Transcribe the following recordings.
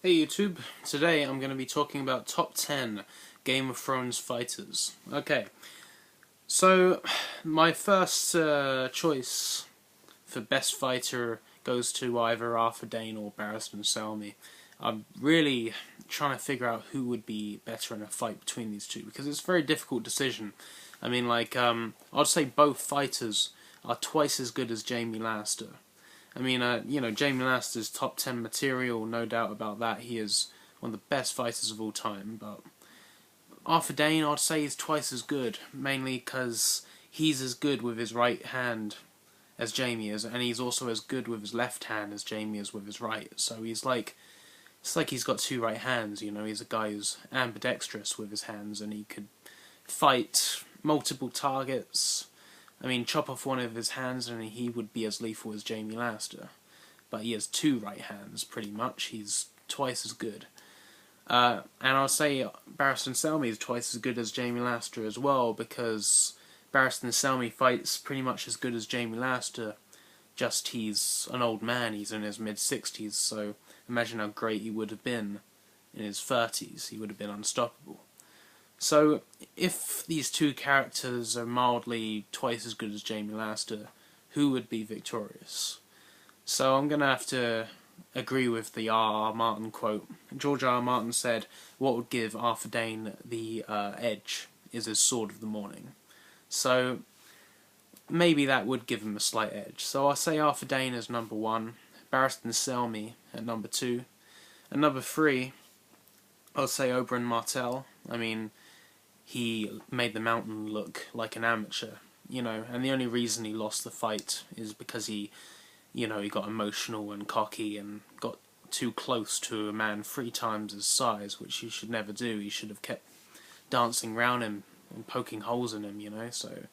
Hey YouTube, today I'm going to be talking about top 10 Game of Thrones fighters. Okay, so my first choice for best fighter goes to either Arthur Dayne or Barristan Selmy. I'm really trying to figure out who would be better in a fight between these two because it's a very difficult decision. I mean, I'd say both fighters are twice as good as Jaime Lannister. I mean, Jaime Lannister's top 10 material, no doubt about that. He is one of the best fighters of all time. But Arthur Dayne, I'd say, is twice as good, mainly because he's as good with his right hand as Jaime is, and he's also as good with his left hand as Jaime is with his right. So it's like he's got two right hands. He's a guy who's ambidextrous with his hands, and he could fight multiple targets. I mean, chop off one of his hands and he would be as lethal as Jaime Lannister. But he has two right hands, pretty much. He's twice as good. And I'll say Barristan Selmy is twice as good as Jaime Lannister as well, because Barristan Selmy fights pretty much as good as Jaime Lannister, just he's an old man, he's in his mid-60s, so imagine how great he would have been in his 30s. He would have been unstoppable. So, if these two characters are mildly twice as good as Jaime Lannister, who would be victorious? So I'm going to have to agree with the R.R. Martin quote. George R.R. Martin said, "What would give Arthur Dayne the edge is his sword of the morning." So, maybe that would give him a slight edge. So I'll say Arthur Dayne as number 1, Barristan Selmy at number 2. At number 3, I'll say Oberyn Martell. I mean, he made the Mountain look like an amateur, and the only reason he lost the fight is because he got emotional and cocky and got too close to a man 3 times his size, which he should never do. He should have kept dancing around him and poking holes in him, so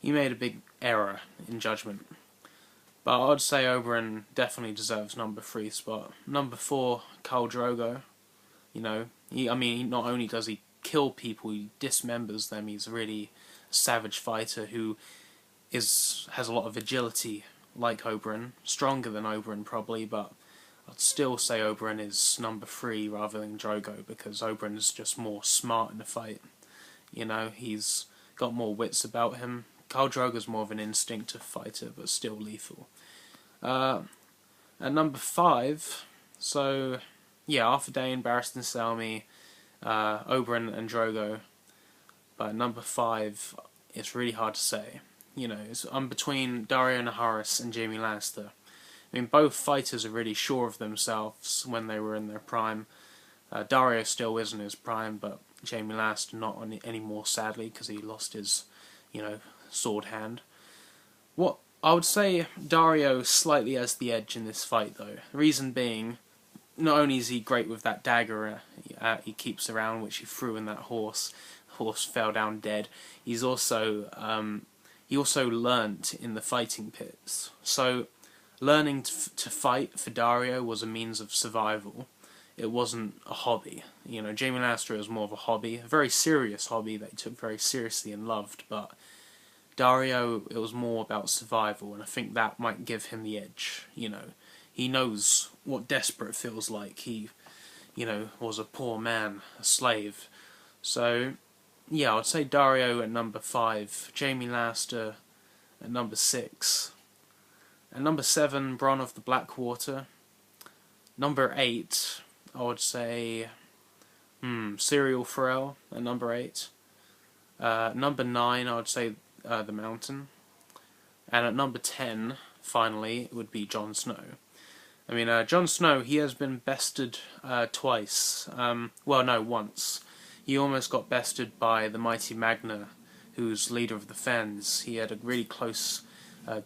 he made a big error in judgment. But I'd say Oberyn definitely deserves number 3 spot. Number 4, Khal Drogo. Not only does he kill people, he dismembers them. He's really a savage fighter who has a lot of agility, like Oberyn, stronger than Oberyn probably, but I'd still say Oberyn is number 3 rather than Drogo, because Oberyn is just more smart in the fight. He's got more wits about him. Khal Drogo's more of an instinctive fighter, but still lethal. At number 5, so yeah, Arthur Dayne, Barristan Selmy, Oberyn and Drogo. But number 5, it's really hard to say. I'm between Daario Naharis and Jaime Lannister. I mean, both fighters are really sure of themselves when they were in their prime. Daario still is in his prime, but Jaime Lannister not anymore, sadly, because he lost his, sword hand. What I would say, Daario slightly has the edge in this fight, though. The reason being, not only is he great with that dagger he keeps around, which he threw in that horse. The horse fell down dead. He also learnt in the fighting pits. So, learning to fight for Daario was a means of survival. It wasn't a hobby. Jaime Lannister was more of a hobby, a very serious hobby that he took very seriously and loved. But Daario, it was more about survival, and I think that might give him the edge. He knows what desperate feels like. He, was a poor man, a slave. So, yeah, I'd say Daario at number 5, Jaime Lannister at number 6. At number 7, Bronn of the Blackwater. Number 8, I would say Syrio Forel at number 8. Number 9, I would say The Mountain. And at number 10, finally, it would be Jon Snow. I mean, Jon Snow, he has been bested twice. Once. He almost got bested by the mighty Magna, who's leader of the Fens. He had a really close,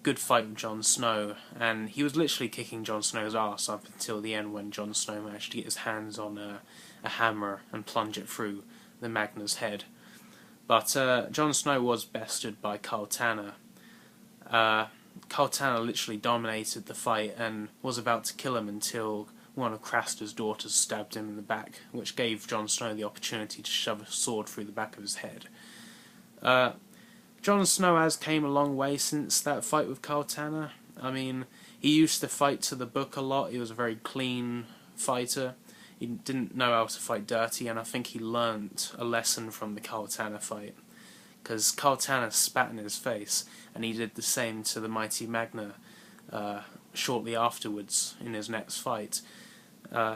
good fight with Jon Snow, and he was literally kicking Jon Snow's ass up until the end when Jon Snow managed to get his hands on a hammer and plunge it through the Magna's head. But Jon Snow was bested by Karl Tanner. Karl Tanner literally dominated the fight and was about to kill him until one of Craster's daughters stabbed him in the back, which gave Jon Snow the opportunity to shove a sword through the back of his head. Jon Snow has came a long way since that fight with Karl Tanner. I mean, he used to fight to the book a lot. He was a very clean fighter. he didn't know how to fight dirty, and I think he learnt a lesson from the Karl Tanner fight. Because Karl Tanner spat in his face, and he did the same to the Mighty Magna shortly afterwards in his next fight.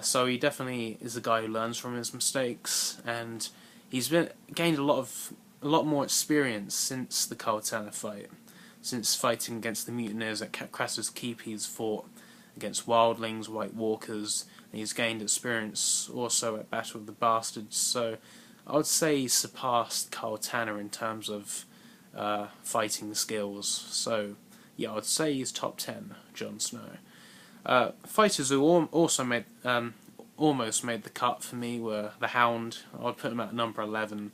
So he definitely is a guy who learns from his mistakes, and he's gained a lot more experience since the Karl Tanner fight. Since fighting against the mutineers at Crassus Keep, he's fought against wildlings, White Walkers, and he's gained experience also at Battle of the Bastards. So I would say he's surpassed Karl Tanner in terms of fighting skills. So yeah, I would say he's top 10, Jon Snow. Fighters who also made almost made the cut for me were the Hound. I would put him at number 11.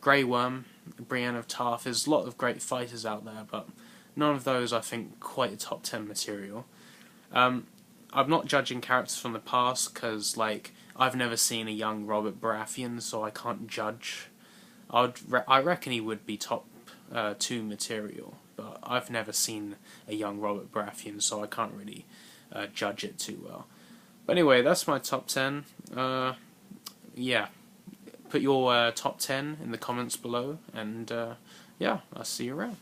Grey Worm, Brienne of Tarth. There's a lot of great fighters out there, but none of those I think quite a top 10 material. I'm not judging characters from the past because I've never seen a young Robert Baratheon, so I can't judge. I reckon he would be top 2 material, but I've never seen a young Robert Baratheon, so I can't really judge it too well. But anyway, that's my top 10. Yeah, put your top 10 in the comments below, and yeah, I'll see you around.